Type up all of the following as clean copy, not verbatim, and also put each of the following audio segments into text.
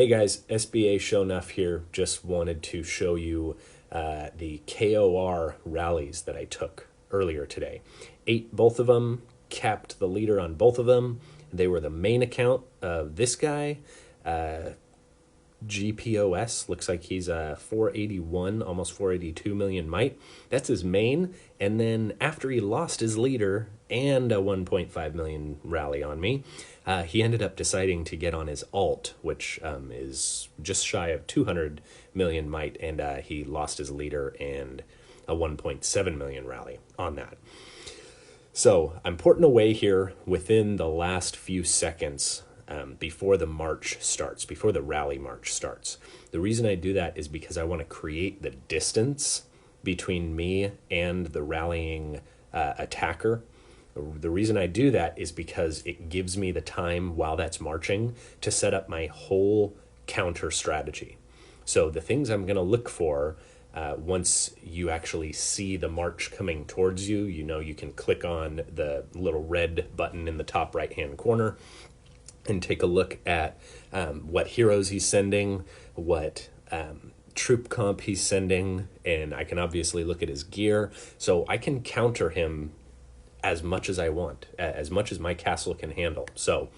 Hey guys, SBA Show Enough here. Just wanted to show you the KOR rallies that I took earlier today. Ate both of them, capped the leader on both of them. They were the main account of this guy. GPOS looks like he's a 481, almost 482 million mite. That's his main. And then after he lost his leader and a 1.5 million rally on me, he ended up deciding to get on his alt, which is just shy of 200 million mite, and he lost his leader and a 1.7 million rally on that. So I'm porting away here within the last few seconds before the march starts, before the rally march starts. The reason I do that is because I want to create the distance between me and the rallying attacker. The reason I do that is because it gives me the time while that's marching to set up my whole counter strategy. So the things I'm going to look for once you actually see the march coming towards you, you can click on the little red button in the top right hand corner and take a look at what heroes he's sending, what troop comp he's sending, and I can obviously look at his gear. So I can counter him as much as I want, as much as my castle can handle. So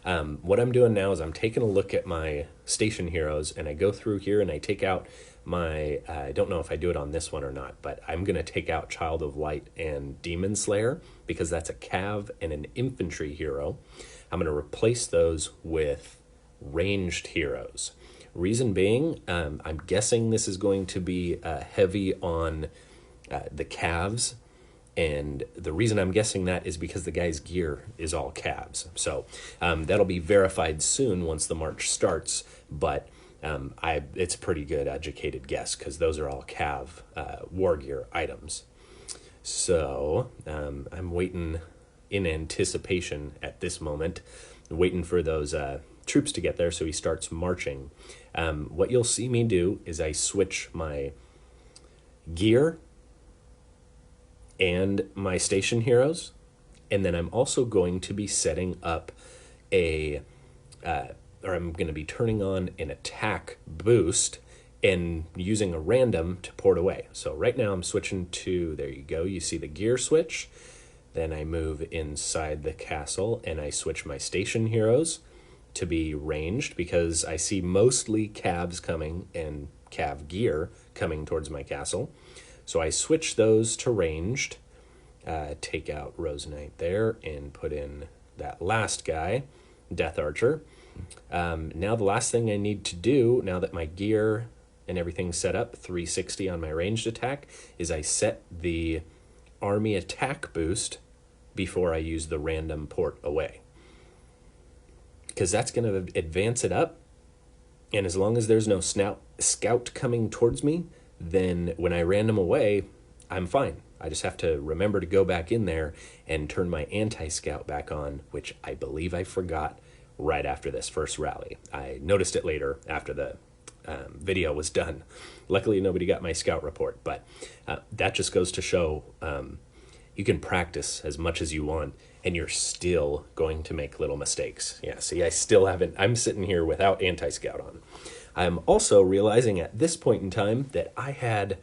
what I'm doing now is I'm taking a look at my station heroes, and I go through here and I take out my, I don't know if I do it on this one or not, but I'm going to take out Child of Light and Demon Slayer because that's a cav and an infantry hero. I'm going to replace those with ranged heroes. Reason being, I'm guessing this is going to be heavy on the calves. And the reason I'm guessing that is because the guy's gear is all calves. So that'll be verified soon once the march starts. But it's a pretty good educated guess because those are all cav war gear items. So I'm waiting in anticipation at this moment, waiting for those troops to get there so he starts marching. What you'll see me do is I switch my gear and my station heroes, and then I'm also going to be setting up or I'm going to be turning on an attack boost and using a random to port away. So right now I'm switching to, there you go, you see the gear switch. Then I move inside the castle and I switch my station heroes to be ranged because I see mostly calves coming and cav gear coming towards my castle. So I switch those to ranged, take out Rose Knight there and put in that last guy, Death Archer. Now the last thing I need to do, now that my gear and everything's set up, 360 on my ranged attack, is I set the army attack boost before I use the random port away. Because that's going to advance it up, and as long as there's no scout coming towards me, then when I random away, I'm fine. I just have to remember to go back in there and turn my anti-scout back on, which I believe I forgot right after this first rally. I noticed it later after the video was done. Luckily, nobody got my scout report, but that just goes to show you can practice as much as you want, and you're still going to make little mistakes. Yeah, see, I'm sitting here without anti-scout on. I'm also realizing at this point in time that I had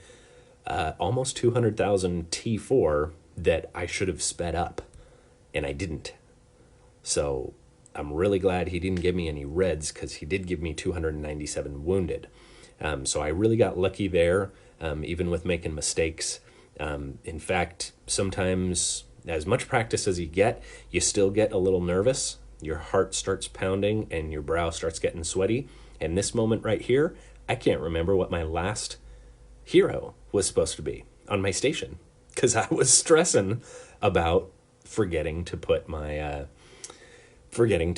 almost 200,000 T4 that I should have sped up, and I didn't. So I'm really glad he didn't give me any reds because he did give me 297 wounded. So I really got lucky there, even with making mistakes. In fact, sometimes as much practice as you get, you still get a little nervous. Your heart starts pounding and your brow starts getting sweaty. And this moment right here, I can't remember what my last hero was supposed to be on my station because I was stressing about forgetting to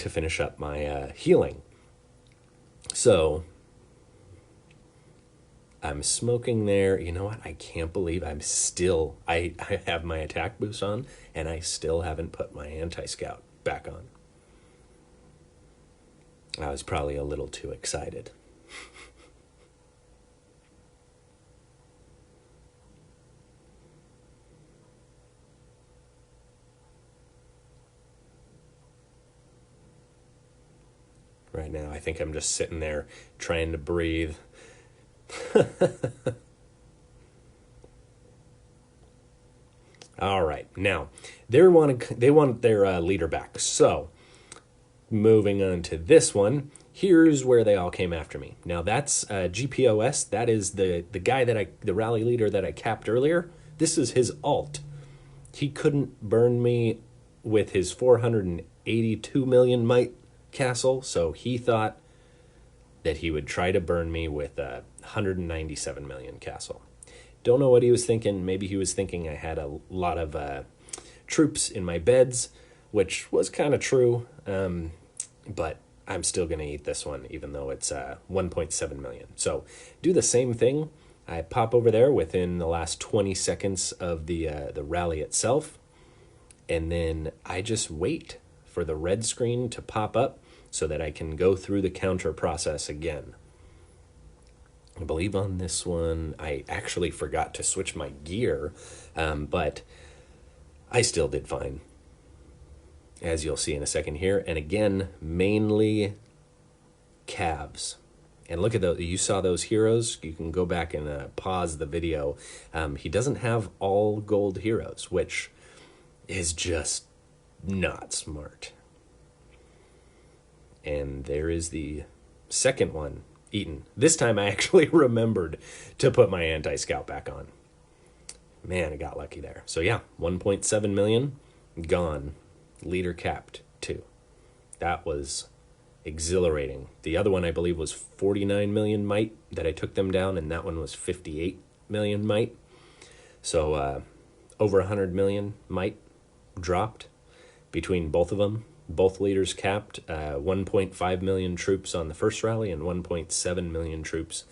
finish up my healing. So I'm smoking there. You know what? I can't believe I have my attack boost on and I still haven't put my anti-scout back on. I was probably a little too excited. Right now, I think I'm just sitting there trying to breathe. All right, now they want their leader back. So moving on to this one, here's where they all came after me. Now that's GPOS. That is the guy the rally leader that I capped earlier. This is his alt. He couldn't burn me with his 482 million might castle, so he thought that he would try to burn me with a 197 million castle. Don't know what he was thinking. Maybe he was thinking I had a lot of troops in my beds, which was kind of true, but I'm still going to eat this one, even though it's 1.7 million. So do the same thing. I pop over there within the last 20 seconds of the rally itself, and then I just wait for the red screen to pop up so that I can go through the counter process again. I believe on this one, I actually forgot to switch my gear, but I still did fine, as you'll see in a second here. And again, mainly calves. And look at those. You saw those heroes. You can go back and pause the video. He doesn't have all gold heroes, which is just not smart. And there is the second one eaten. This time I actually remembered to put my anti-scout back on. Man, I got lucky there. So yeah, 1.7 million gone. Leader capped too. That was exhilarating. The other one I believe was 49 million might that I took them down, and that one was 58 million might. So over 100 million might dropped between both of them. Both leaders capped 1.5 million troops on the first rally and 1.7 million troops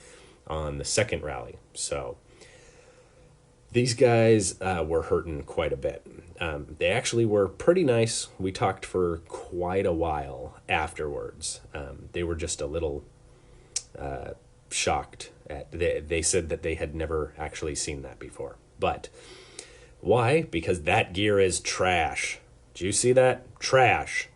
on the second rally. So these guys were hurting quite a bit. They actually were pretty nice. We talked for quite a while afterwards. They were just a little shocked. They said that they had never actually seen that before. But why? Because that gear is trash. Did you see that? Trash.